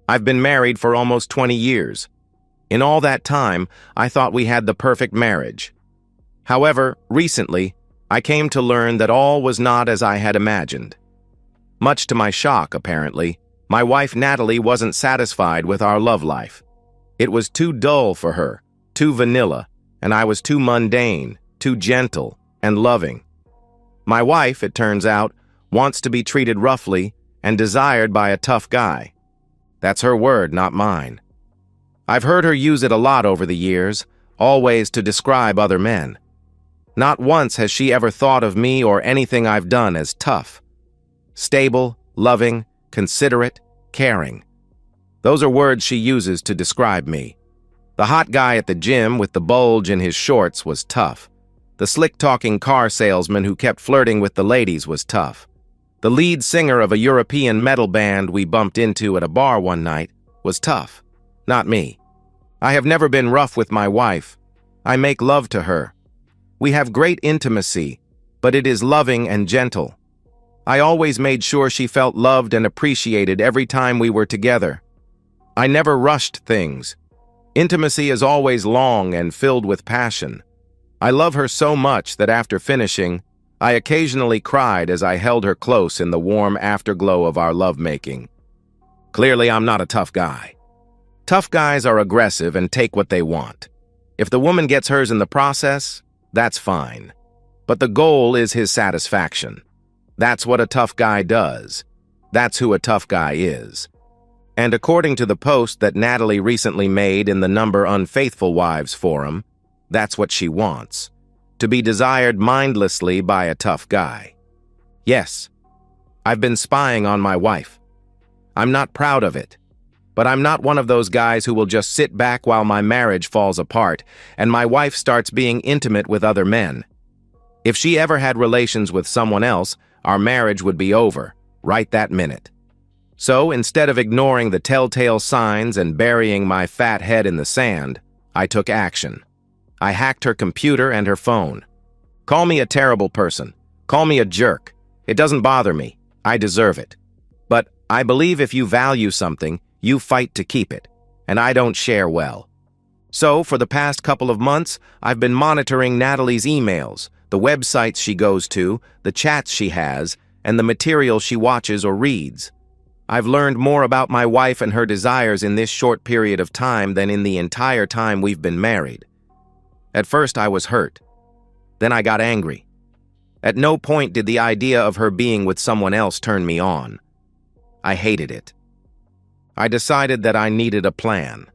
I've been married for almost 20 years. In all that time, I thought we had the perfect marriage. However, recently, I came to learn that all was not as I had imagined. Much to my shock, apparently, my wife Natalie wasn't satisfied with our love life. It was too dull for her, too vanilla, and I was too mundane, too gentle, and loving. My wife, it turns out, wants to be treated roughly and desired by a tough guy. That's her word, not mine. I've heard her use it a lot over the years, always to describe other men. Not once has she ever thought of me or anything I've done as tough. Stable, loving, considerate, caring. Those are words she uses to describe me. The hot guy at the gym with the bulge in his shorts was tough. The slick-talking car salesman who kept flirting with the ladies was tough. The lead singer of a European metal band we bumped into at a bar one night was tough. Not me. I have never been rough with my wife. I make love to her. We have great intimacy, but it is loving and gentle. I always made sure she felt loved and appreciated every time we were together. I never rushed things. Intimacy is always long and filled with passion. I love her so much that after finishing, I occasionally cried as I held her close in the warm afterglow of our lovemaking. Clearly, I'm not a tough guy. Tough guys are aggressive and take what they want. If the woman gets hers in the process, that's fine. But the goal is his satisfaction. That's what a tough guy does. That's who a tough guy is. And according to the post that Natalie recently made in the Number Unfaithful Wives forum, that's what she wants. To be desired mindlessly by a tough guy. Yes, I've been spying on my wife. I'm not proud of it, but I'm not one of those guys who will just sit back while my marriage falls apart and my wife starts being intimate with other men. If she ever had relations with someone else, our marriage would be over, right that minute. So instead of ignoring the telltale signs and burying my fat head in the sand, I took action. I hacked her computer and her phone. Call me a terrible person. Call me a jerk. It doesn't bother me. I deserve it. But I believe if you value something, you fight to keep it, and I don't share well. So, for the past couple of months, I've been monitoring Natalie's emails, the websites she goes to, the chats she has, and the material she watches or reads. I've learned more about my wife and her desires in this short period of time than in the entire time we've been married. At first, I was hurt. Then I got angry. At no point did the idea of her being with someone else turn me on. I hated it. I decided that I needed a plan.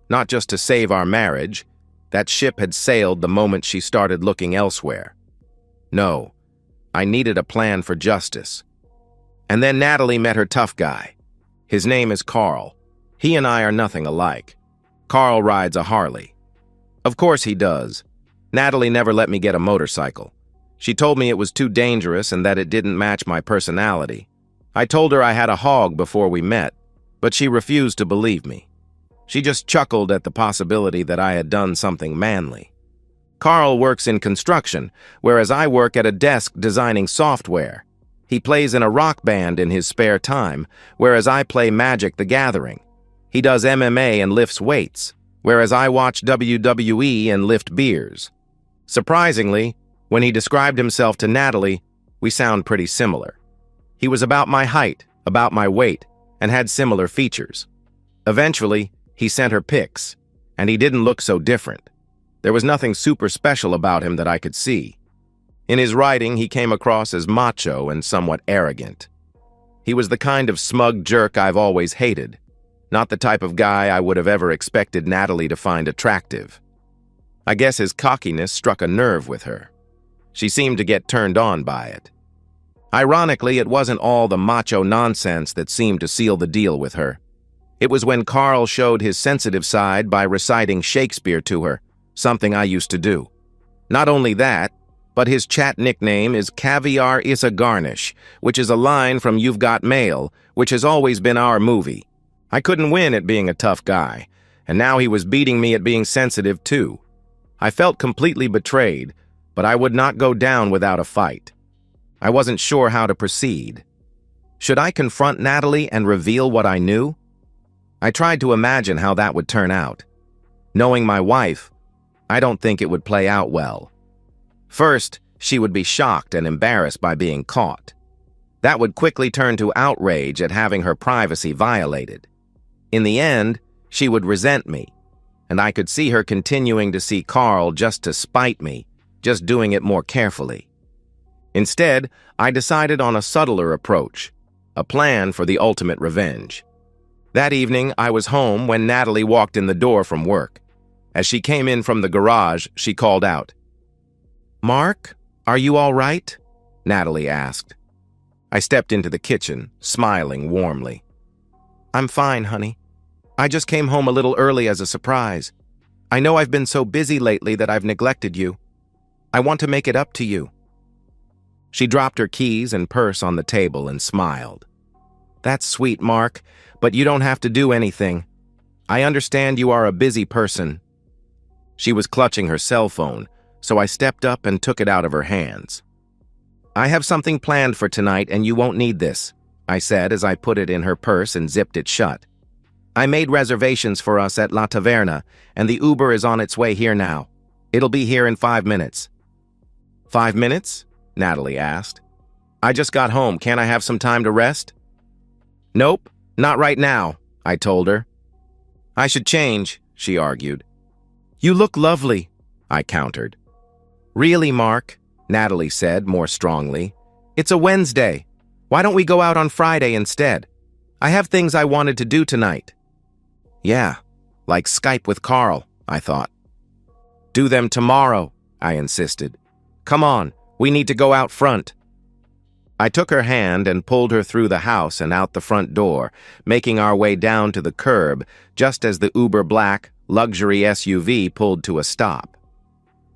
Not just to save our marriage. That ship had sailed the moment she started looking elsewhere. No, I needed a plan for justice. And then Natalie met her tough guy. His name is Carl. He and I are nothing alike. Carl rides a Harley. Of course he does. Natalie never let me get a motorcycle. She told me it was too dangerous and that it didn't match my personality. I told her I had a hog before we met, but she refused to believe me. She just chuckled at the possibility that I had done something manly. Carl works in construction, whereas I work at a desk designing software. He plays in a rock band in his spare time, whereas I play Magic the Gathering. He does MMA and lifts weights, whereas I watch WWE and lift beers. Surprisingly, when he described himself to Natalie, we sound pretty similar. He was about my height, about my weight, and had similar features. Eventually, he sent her pics, and he didn't look so different. There was nothing super special about him that I could see. In his writing, he came across as macho and somewhat arrogant. He was the kind of smug jerk I've always hated, not the type of guy I would have ever expected Natalie to find attractive. I guess his cockiness struck a nerve with her. She seemed to get turned on by it. Ironically, it wasn't all the macho nonsense that seemed to seal the deal with her. It was when Carl showed his sensitive side by reciting Shakespeare to her, something I used to do. Not only that, but his chat nickname is Caviar is a Garnish, which is a line from You've Got Mail, which has always been our movie. I couldn't win at being a tough guy, and now he was beating me at being sensitive too. I felt completely betrayed, but I would not go down without a fight. I wasn't sure how to proceed. Should I confront Natalie and reveal what I knew? I tried to imagine how that would turn out. Knowing my wife, I don't think it would play out well. First, she would be shocked and embarrassed by being caught. That would quickly turn to outrage at having her privacy violated. In the end, she would resent me, and I could see her continuing to see Carl just to spite me, just doing it more carefully. Instead, I decided on a subtler approach, a plan for the ultimate revenge. That evening, I was home when Natalie walked in the door from work. As she came in from the garage, she called out, "Mark, are you all right?" Natalie asked. I stepped into the kitchen, smiling warmly. "I'm fine, honey. I just came home a little early as a surprise. I know I've been so busy lately that I've neglected you. I want to make it up to you." She dropped her keys and purse on the table and smiled. "That's sweet, Mark, but you don't have to do anything. I understand you are a busy person." She was clutching her cell phone, so I stepped up and took it out of her hands. "I have something planned for tonight and you won't need this," I said as I put it in her purse and zipped it shut. "I made reservations for us at La Taverna, and the Uber is on its way here now. It'll be here in 5 minutes." "5 minutes?" Natalie asked. "I just got home. Can't I have some time to rest?" "Nope, not right now," I told her. "I should change," she argued. "You look lovely," I countered. "Really, Mark," Natalie said more strongly. "It's a Wednesday. Why don't we go out on Friday instead? I have things I wanted to do tonight." "Yeah, like Skype with Carl," I thought. "Do them tomorrow," I insisted. "Come on, we need to go out front." I took her hand and pulled her through the house and out the front door, making our way down to the curb just as the Uber Black luxury SUV pulled to a stop.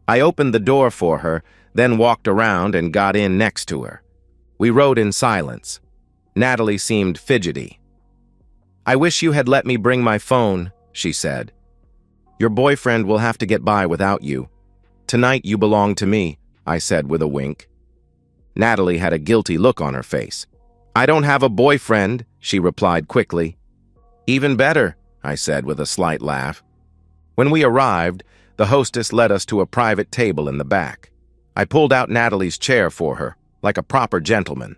I opened the door for her, then walked around and got in next to her. We rode in silence. Natalie seemed fidgety. "I wish you had let me bring my phone," she said. "Your boyfriend will have to get by without you. Tonight you belong to me," I said with a wink. Natalie had a guilty look on her face. "I don't have a boyfriend," she replied quickly. "Even better," I said with a slight laugh. When we arrived, the hostess led us to a private table in the back. I pulled out Natalie's chair for her, like a proper gentleman.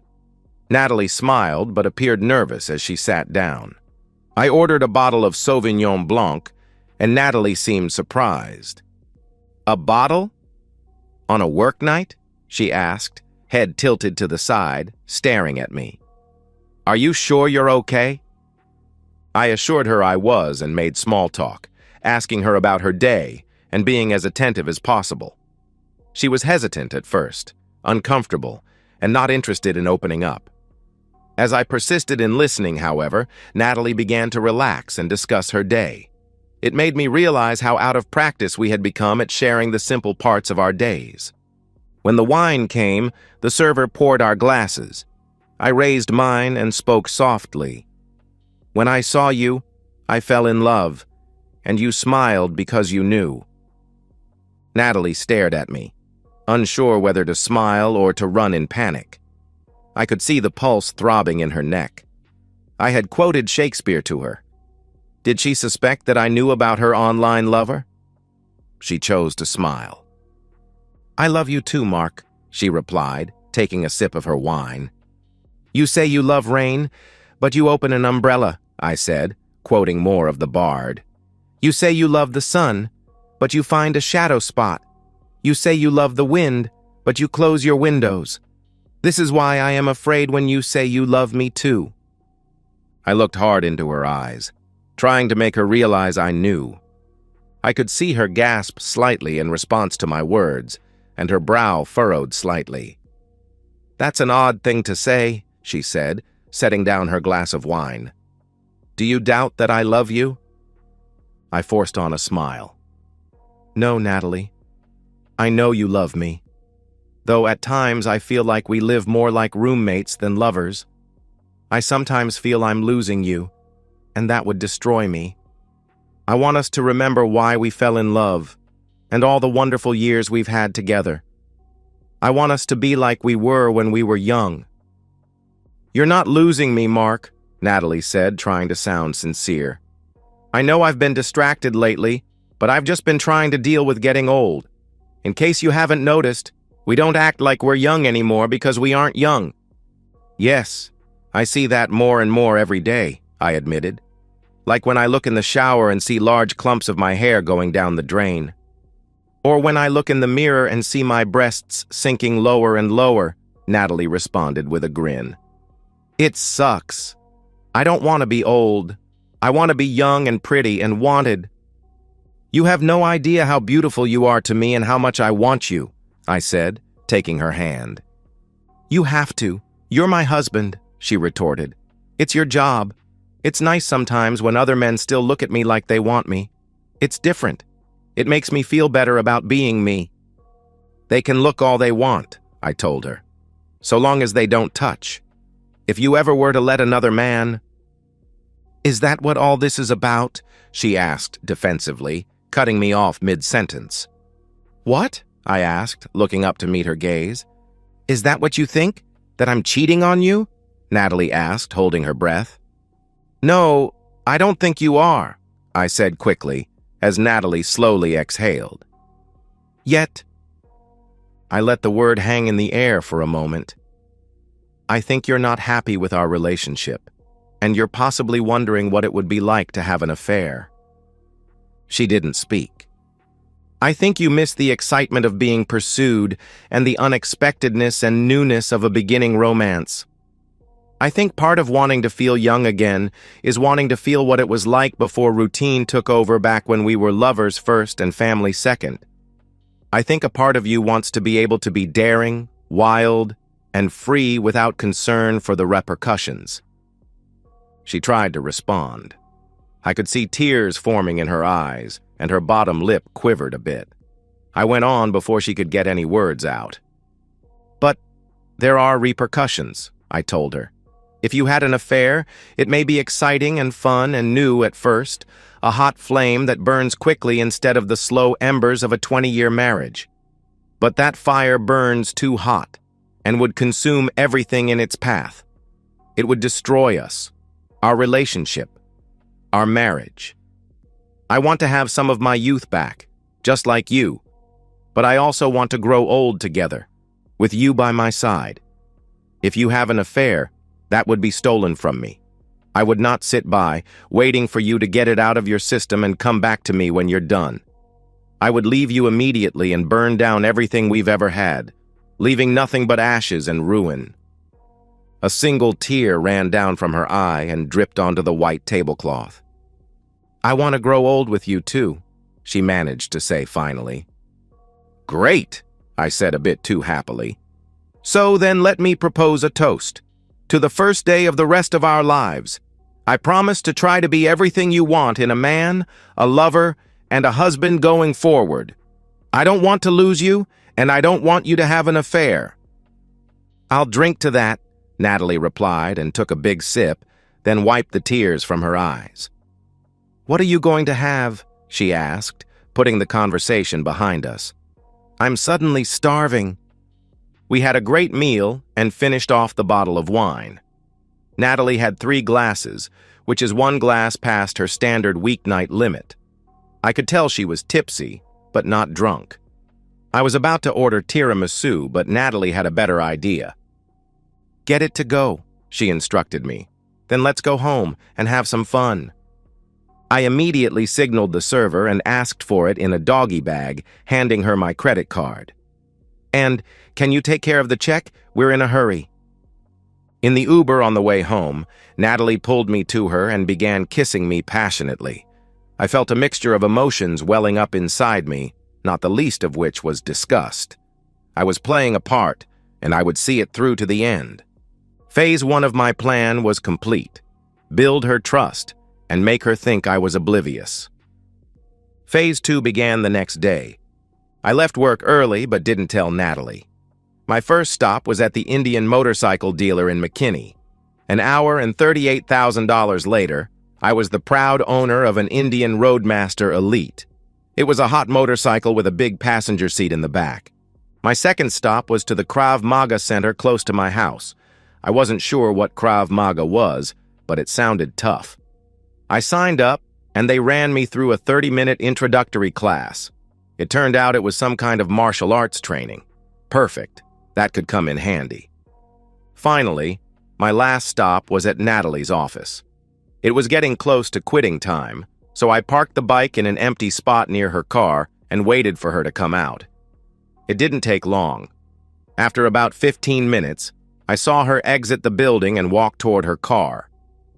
Natalie smiled but appeared nervous as she sat down. I ordered a bottle of Sauvignon Blanc, and Natalie seemed surprised. "A bottle? On a work night?" she asked, head tilted to the side, staring at me. "Are you sure you're okay?" I assured her I was and made small talk, asking her about her day and being as attentive as possible. She was hesitant at first, uncomfortable, and not interested in opening up. As I persisted in listening, however, Natalie began to relax and discuss her day. It made me realize how out of practice we had become at sharing the simple parts of our days. When the wine came, the server poured our glasses. I raised mine and spoke softly. "When I saw you, I fell in love, and you smiled because you knew." Natalie stared at me, unsure whether to smile or to run in panic. I could see the pulse throbbing in her neck. I had quoted Shakespeare to her. Did she suspect that I knew about her online lover? She chose to smile. "I love you too, Mark," she replied, taking a sip of her wine. "You say you love rain, but you open an umbrella," I said, quoting more of the bard. "You say you love the sun, but you find a shadow spot. You say you love the wind, but you close your windows. This is why I am afraid when you say you love me too." I looked hard into her eyes, trying to make her realize I knew. I could see her gasp slightly in response to my words, and her brow furrowed slightly. "That's an odd thing to say," she said, setting down her glass of wine. "Do you doubt that I love you?" I forced on a smile. "No, Natalie. I know you love me. Though at times I feel like we live more like roommates than lovers. I sometimes feel I'm losing you, and that would destroy me. I want us to remember why we fell in love, and all the wonderful years we've had together. I want us to be like we were when we were young." "You're not losing me, Mark," Natalie said, trying to sound sincere. I know I've been distracted lately, but I've just been trying to deal with getting old. In case you haven't noticed, we don't act like we're young anymore because we aren't young." "Yes, I see that more and more every day," I admitted. "Like when I look in the shower and see large clumps of my hair going down the drain. Or when I look in the mirror and see my breasts sinking lower and lower," Natalie responded with a grin. "It sucks. I don't want to be old. I want to be young and pretty and wanted." "You have no idea how beautiful you are to me and how much I want you," I said, taking her hand. "You have to. You're my husband," she retorted. "It's your job. It's nice sometimes when other men still look at me like they want me. It's different. It makes me feel better about being me." "They can look all they want," I told her, "so long as they don't touch. If you ever were to let another man—" "Is that what all this is about?" she asked defensively, cutting me off mid-sentence. "What?" I asked, looking up to meet her gaze. "Is that what you think? That I'm cheating on you?" Natalie asked, holding her breath. "No, I don't think you are," I said quickly, as Natalie slowly exhaled. "Yet—" I let the word hang in the air for a moment. "I think you're not happy with our relationship, and you're possibly wondering what it would be like to have an affair." She didn't speak. "I think you miss the excitement of being pursued and the unexpectedness and newness of a beginning romance. I think part of wanting to feel young again is wanting to feel what it was like before routine took over back when we were lovers first and family second. I think a part of you wants to be able to be daring, wild, and free without concern for the repercussions." She tried to respond. I could see tears forming in her eyes, and her bottom lip quivered a bit. I went on before she could get any words out. "But there are repercussions," I told her. "If you had an affair, it may be exciting and fun and new at first, a hot flame that burns quickly instead of the slow embers of a 20-year marriage. But that fire burns too hot and would consume everything in its path. It would destroy us, our relationship, our marriage. I want to have some of my youth back, just like you, but I also want to grow old together, with you by my side. If you have an affair, that would be stolen from me. I would not sit by, waiting for you to get it out of your system and come back to me when you're done. I would leave you immediately and burn down everything we've ever had, leaving nothing but ashes and ruin." A single tear ran down from her eye and dripped onto the white tablecloth. "I want to grow old with you too," she managed to say finally. "Great," I said a bit too happily. "So then let me propose a toast. To the first day of the rest of our lives. I promise to try to be everything you want in a man, a lover, and a husband going forward. I don't want to lose you, and I don't want you to have an affair." "I'll drink to that," Natalie replied and took a big sip, then wiped the tears from her eyes. "What are you going to have?" she asked, putting the conversation behind us. "I'm suddenly starving." We had a great meal and finished off the bottle of wine. Natalie had 3 glasses, which is 1 glass past her standard weeknight limit. I could tell she was tipsy, but not drunk. I was about to order tiramisu, but Natalie had a better idea. "Get it to go," she instructed me. "Then let's go home and have some fun." I immediately signaled the server and asked for it in a doggy bag, handing her my credit card. "And can you take care of the check? We're in a hurry." In the Uber on the way home, Natalie pulled me to her and began kissing me passionately. I felt a mixture of emotions welling up inside me, not the least of which was disgust. I was playing a part, and I would see it through to the end. Phase 1 of my plan was complete. Build her trust and make her think I was oblivious. Phase 2 began the next day. I left work early but didn't tell Natalie. My first stop was at the Indian motorcycle dealer in McKinney. An hour and $38,000 later, I was the proud owner of an Indian Roadmaster Elite. It was a hot motorcycle with a big passenger seat in the back. My second stop was to the Krav Maga center close to my house. I wasn't sure what Krav Maga was, but it sounded tough. I signed up, and they ran me through a 30-minute introductory class. It turned out it was some kind of martial arts training. Perfect. That could come in handy. Finally, my last stop was at Natalie's office. It was getting close to quitting time, so I parked the bike in an empty spot near her car and waited for her to come out. It didn't take long. After about 15 minutes, I saw her exit the building and walk toward her car.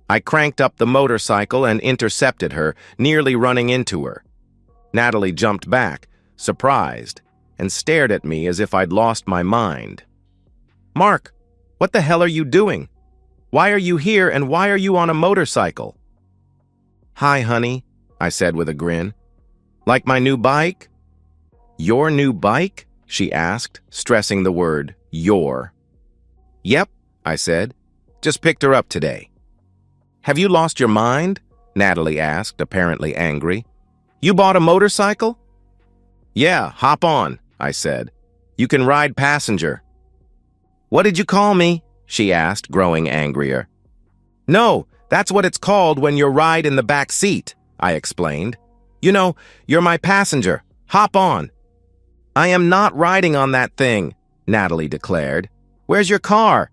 I cranked up the motorcycle and intercepted her, nearly running into her. Natalie jumped back, surprised, and stared at me as if I'd lost my mind. "Mark, what the hell are you doing? Why are you here and why are you on a motorcycle?" "Hi, honey," I said with a grin. "Like my new bike?" "Your new bike?" she asked, stressing the word your. "Yep," I said. "Just picked her up today." "Have you lost your mind?" Natalie asked, apparently angry. "You bought a motorcycle?" "Yeah, hop on," I said. "You can ride passenger." "What did you call me?" she asked, growing angrier. "No, that's what it's called when you ride in the back seat," I explained. "You know, you're my passenger. Hop on." "I am not riding on that thing," Natalie declared. "Where's your car?"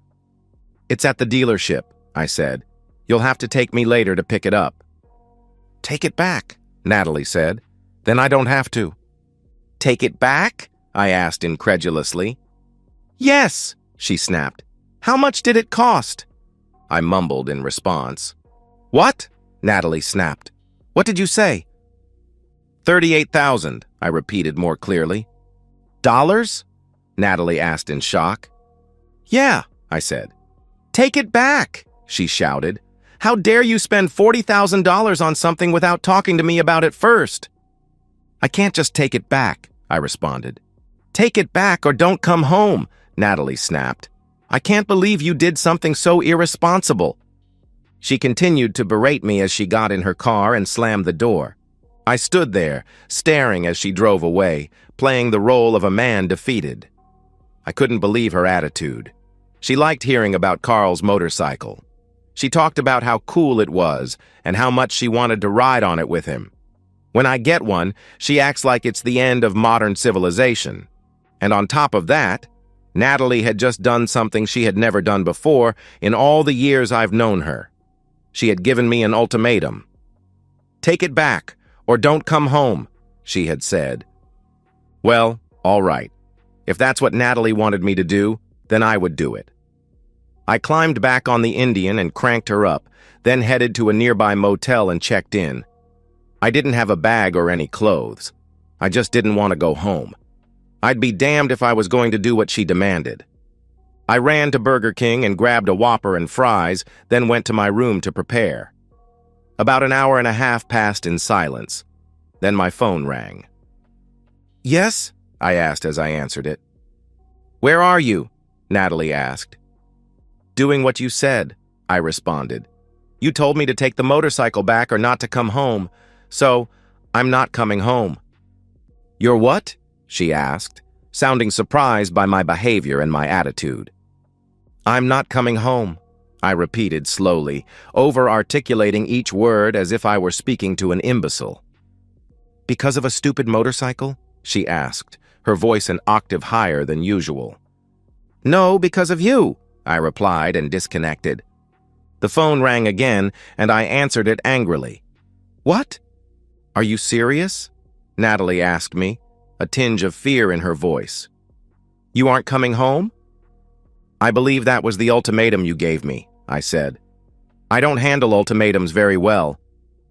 "It's at the dealership," I said. "You'll have to take me later to pick it up." "Take it back," Natalie said. "Then I don't have to." "Take it back?" I asked incredulously. "Yes," she snapped. "How much did it cost?" I mumbled in response. "What?" Natalie snapped. "What did you say?" $38,000, I repeated more clearly. "Dollars?" Natalie asked in shock. "Yeah," I said. "Take it back," she shouted. "How dare you spend $40,000 on something without talking to me about it first?" "I can't just take it back," I responded. "Take it back or don't come home," Natalie snapped. "I can't believe you did something so irresponsible." She continued to berate me as she got in her car and slammed the door. I stood there, staring as she drove away, playing the role of a man defeated. I couldn't believe her attitude. She liked hearing about Carl's motorcycle. She talked about how cool it was and how much she wanted to ride on it with him. When I get one, she acts like it's the end of modern civilization. And on top of that, Natalie had just done something she had never done before in all the years I've known her. She had given me an ultimatum. "Take it back, or don't come home," she had said. Well, all right. If that's what Natalie wanted me to do, then I would do it. I climbed back on the Indian and cranked her up, then headed to a nearby motel and checked in. I didn't have a bag or any clothes. I just didn't want to go home. I'd be damned if I was going to do what she demanded. I ran to Burger King and grabbed a Whopper and fries, then went to my room to prepare. About an hour and a half passed in silence. Then my phone rang. "Yes?" I asked as I answered it. "Where are you?" Natalie asked. "Doing what you said," I responded. "You told me to take the motorcycle back or not to come home, so I'm not coming home." "You're what?" she asked, sounding surprised by my behavior and my attitude. "I'm not coming home," I repeated slowly, over-articulating each word as if I were speaking to an imbecile. "Because of a stupid motorcycle?" she asked, her voice an octave higher than usual. "No, because of you," I replied and disconnected. The phone rang again, and I answered it angrily. "What? Are you serious?" Natalie asked me, a tinge of fear in her voice. "You aren't coming home?" "I believe that was the ultimatum you gave me," I said. "I don't handle ultimatums very well.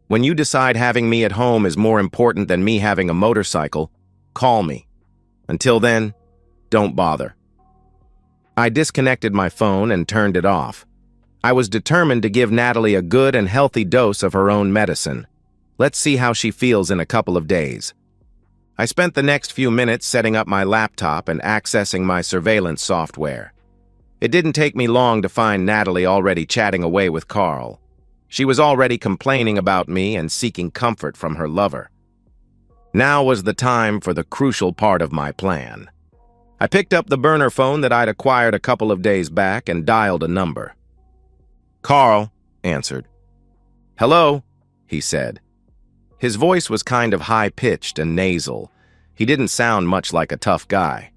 When you decide having me at home is more important than me having a motorcycle, call me. Until then, don't bother." I disconnected my phone and turned it off. I was determined to give Natalie a good and healthy dose of her own medicine. Let's see how she feels in a couple of days. I spent the next few minutes setting up my laptop and accessing my surveillance software. It didn't take me long to find Natalie already chatting away with Carl. She was already complaining about me and seeking comfort from her lover. Now was the time for the crucial part of my plan. I picked up the burner phone that I'd acquired a couple of days back and dialed a number. Carl answered. "Hello," he said. His voice was kind of high-pitched and nasal. He didn't sound much like a tough guy.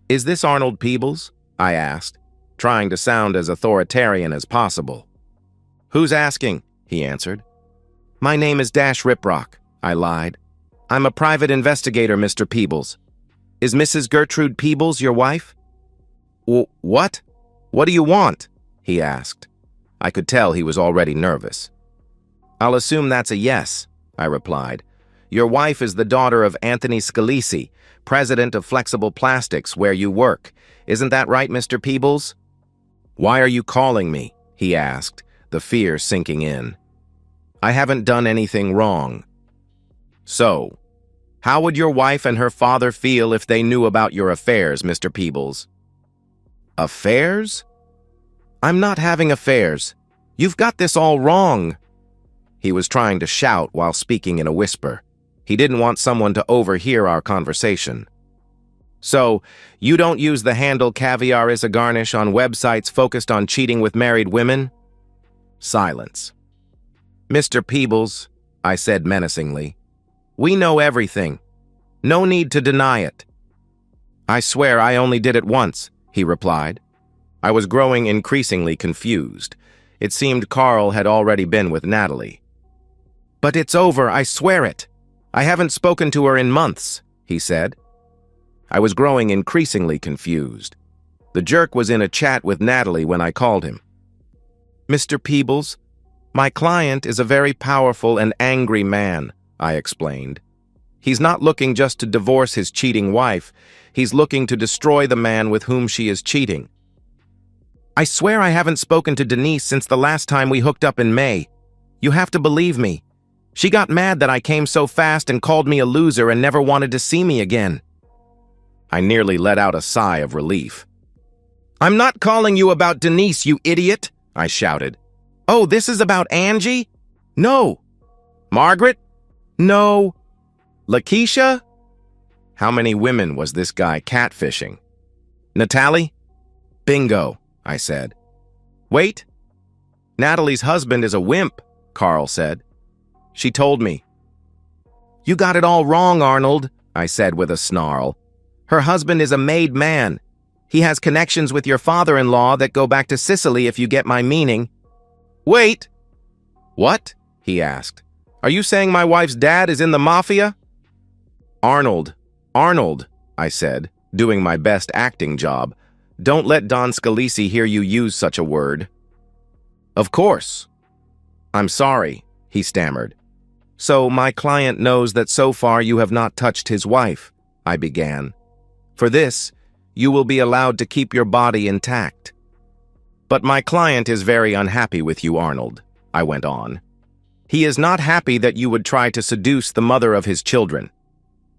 "Is this Arnold Peebles?" I asked, trying to sound as authoritarian as possible. "Who's asking?" he answered. "My name is Dash Riprock," I lied. "I'm a private investigator, Mr. Peebles. Is Mrs. Gertrude Peebles your wife?" What? What do you want?" he asked. I could tell he was already nervous. "I'll assume that's a yes," I replied. "Your wife is the daughter of Anthony Scalisi, president of Flexible Plastics, where you work. Isn't that right, Mr. Peebles?" "Why are you calling me?" he asked, the fear sinking in. "I haven't done anything wrong." "So, how would your wife and her father feel if they knew about your affairs, Mr. Peebles?" "Affairs? I'm not having affairs. You've got this all wrong." He was trying to shout while speaking in a whisper. He didn't want someone to overhear our conversation. "So, you don't use the handle caviar is a garnish on websites focused on cheating with married women?" Silence. "Mr. Peebles," I said menacingly, "we know everything. No need to deny it." "I swear I only did it once," he replied. I was growing increasingly confused. It seemed Carl had already been with Natalie. "But it's over, I swear it. I haven't spoken to her in months," he said. I was growing increasingly confused. The jerk was in a chat with Natalie when I called him. "Mr. Peebles, my client is a very powerful and angry man," I explained. "He's not looking just to divorce his cheating wife. He's looking to destroy the man with whom she is cheating. I swear I haven't spoken to Denise since the last time we hooked up in May. You have to believe me. She got mad that I came so fast and called me a loser and never wanted to see me again." I nearly let out a sigh of relief. "I'm not calling you about Denise, you idiot," I shouted. "Oh, this is about Angie? No. Margaret? No. Lakeisha? How many women was this guy catfishing? Natalie? Bingo, I said. Wait. Natalie's husband is a wimp, Carl said. She told me. You got it all wrong, Arnold, I said with a snarl. Her husband is a made man. He has connections with your father-in-law that go back to Sicily, if you get my meaning. Wait. What? He asked. Are you saying my wife's dad is in the mafia? Arnold, I said, doing my best acting job. Don't let Don Scalisi hear you use such a word. Of course. I'm sorry, he stammered. So my client knows that so far you have not touched his wife, I began. For this, you will be allowed to keep your body intact. But my client is very unhappy with you, Arnold, I went on. He is not happy that you would try to seduce the mother of his children.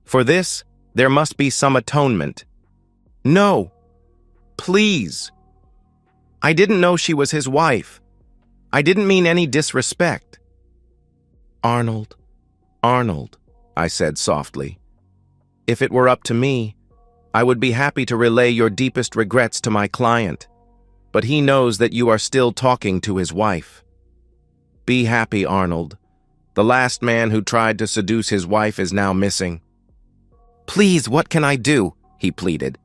For this, there must be some atonement. No. Please. I didn't know she was his wife. I didn't mean any disrespect. Arnold, I said softly. If it were up to me, I would be happy to relay your deepest regrets to my client, but he knows that you are still talking to his wife. Be happy, Arnold. The last man who tried to seduce his wife is now missing. Please, what can I do? He pleaded.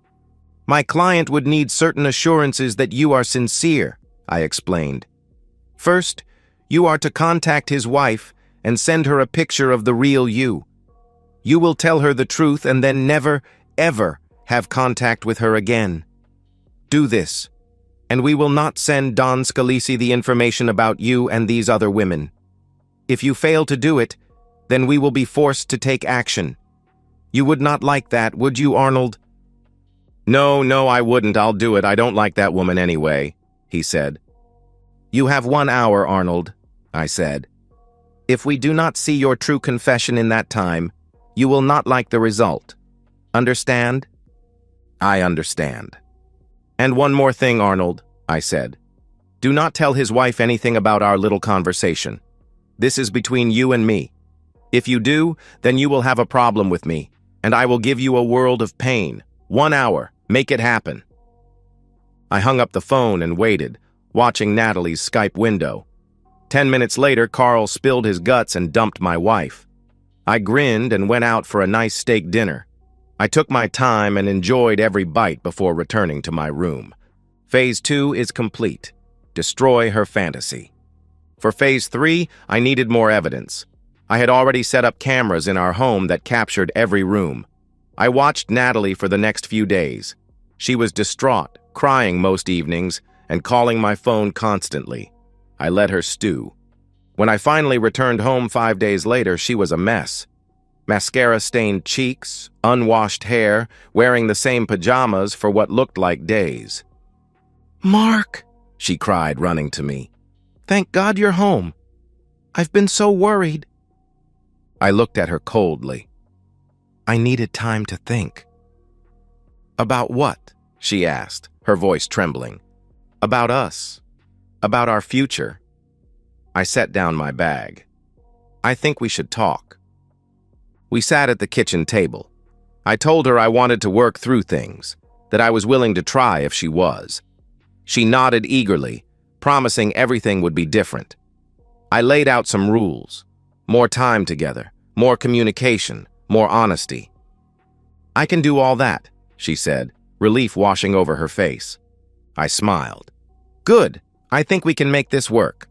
My client would need certain assurances that you are sincere, I explained. First, you are to contact his wife and send her a picture of the real you. You will tell her the truth and then never, ever have contact with her again. Do this, and we will not send Don Scalisi the information about you and these other women. If you fail to do it, then we will be forced to take action. You would not like that, would you, Arnold? No, I wouldn't. I'll do it. I don't like that woman anyway, he said. You have 1 hour, Arnold, I said. If we do not see your true confession in that time, you will not like the result. Understand? I understand. And one more thing, Arnold, I said. Do not tell his wife anything about our little conversation. This is between you and me. If you do, then you will have a problem with me, and I will give you a world of pain. 1 hour. Make it happen. I hung up the phone and waited, watching Natalie's Skype window. 10 minutes later, Carl spilled his guts and dumped my wife. I grinned and went out for a nice steak dinner. I took my time and enjoyed every bite before returning to my room. Phase 2 is complete. Destroy her fantasy. For Phase 3, I needed more evidence. I had already set up cameras in our home that captured every room. I watched Natalie for the next few days. She was distraught, crying most evenings, and calling my phone constantly. I let her stew. When I finally returned home 5 days later, she was a mess. Mascara-stained cheeks, unwashed hair, wearing the same pajamas for what looked like days. "Mark," she cried, running to me. "Thank God you're home. I've been so worried." I looked at her coldly. I needed time to think. "About what?" she asked, her voice trembling. "About us. About our future." I set down my bag. "I think we should talk." We sat at the kitchen table. I told her I wanted to work through things, that I was willing to try if she was. She nodded eagerly, promising everything would be different. I laid out some rules. More time together, more communication, more honesty. "I can do all that," she said, relief washing over her face. I smiled. "Good. I think we can make this work."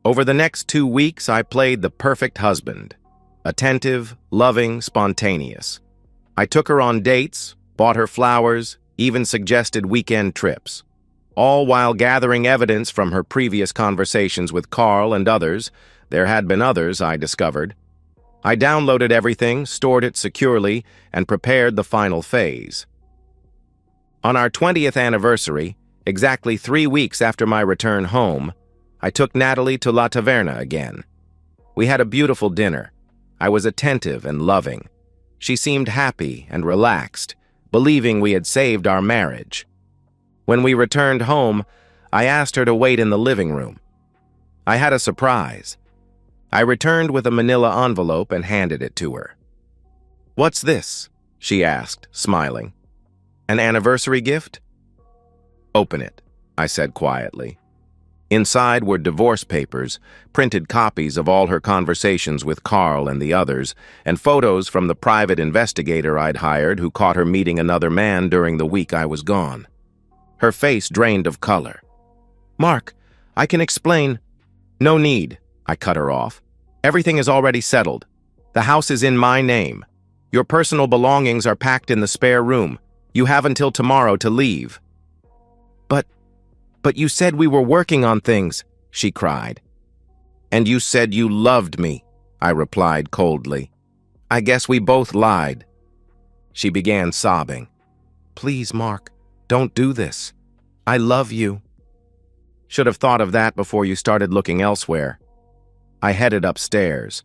Over the next 2 weeks, I played the perfect husband. Attentive, loving, spontaneous. I took her on dates, bought her flowers, even suggested weekend trips. All while gathering evidence from her previous conversations with Carl and others. There had been others, I discovered. I downloaded everything, stored it securely, and prepared the final phase. On our 20th anniversary, exactly 3 weeks after my return home, I took Natalie to La Taverna again. We had a beautiful dinner. I was attentive and loving. She seemed happy and relaxed, believing we had saved our marriage. When we returned home, I asked her to wait in the living room. I had a surprise. I returned with a manila envelope and handed it to her. "What's this?" she asked, smiling. "An anniversary gift?" "Open it," I said quietly. Inside were divorce papers, printed copies of all her conversations with Carl and the others, and photos from the private investigator I'd hired who caught her meeting another man during the week I was gone. Her face drained of color. "Mark, I can explain." "No need," I cut her off. "Everything is already settled. The house is in my name. Your personal belongings are packed in the spare room. You have until tomorrow to leave." But you said we were working on things," she cried. "And you said you loved me," I replied coldly. "I guess we both lied." She began sobbing. "Please, Mark, don't do this. I love you." "Should have thought of that before you started looking elsewhere." I headed upstairs.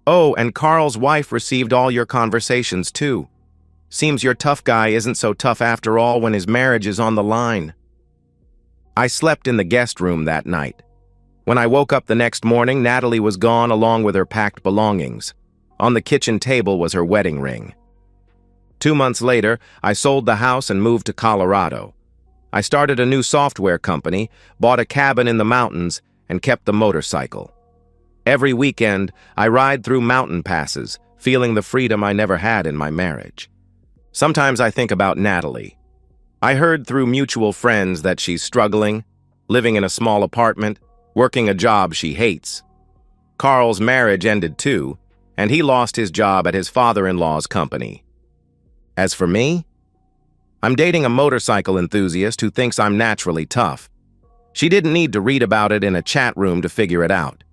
"Oh, and Carl's wife received all your conversations too. Seems your tough guy isn't so tough after all when his marriage is on the line." I slept in the guest room that night. When I woke up the next morning, Natalie was gone along with her packed belongings. On the kitchen table was her wedding ring. 2 months later, I sold the house and moved to Colorado. I started a new software company, bought a cabin in the mountains, and kept the motorcycle. Every weekend, I ride through mountain passes, feeling the freedom I never had in my marriage. Sometimes I think about Natalie. I heard through mutual friends that she's struggling, living in a small apartment, working a job she hates. Carl's marriage ended too, and he lost his job at his father-in-law's company. As for me, I'm dating a motorcycle enthusiast who thinks I'm naturally tough. She didn't need to read about it in a chat room to figure it out.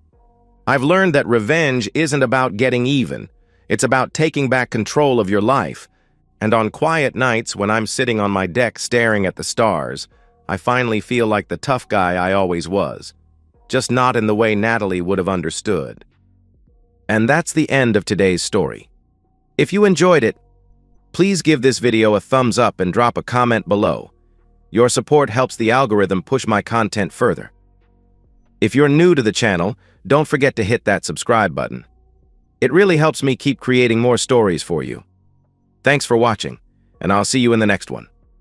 I've learned that revenge isn't about getting even. It's about taking back control of your life. And on quiet nights when I'm sitting on my deck staring at the stars, I finally feel like the tough guy I always was. Just not in the way Natalie would have understood. And that's the end of today's story. If you enjoyed it, please give this video a thumbs up and drop a comment below. Your support helps the algorithm push my content further. If you're new to the channel, don't forget to hit that subscribe button. It really helps me keep creating more stories for you. Thanks for watching, and I'll see you in the next one.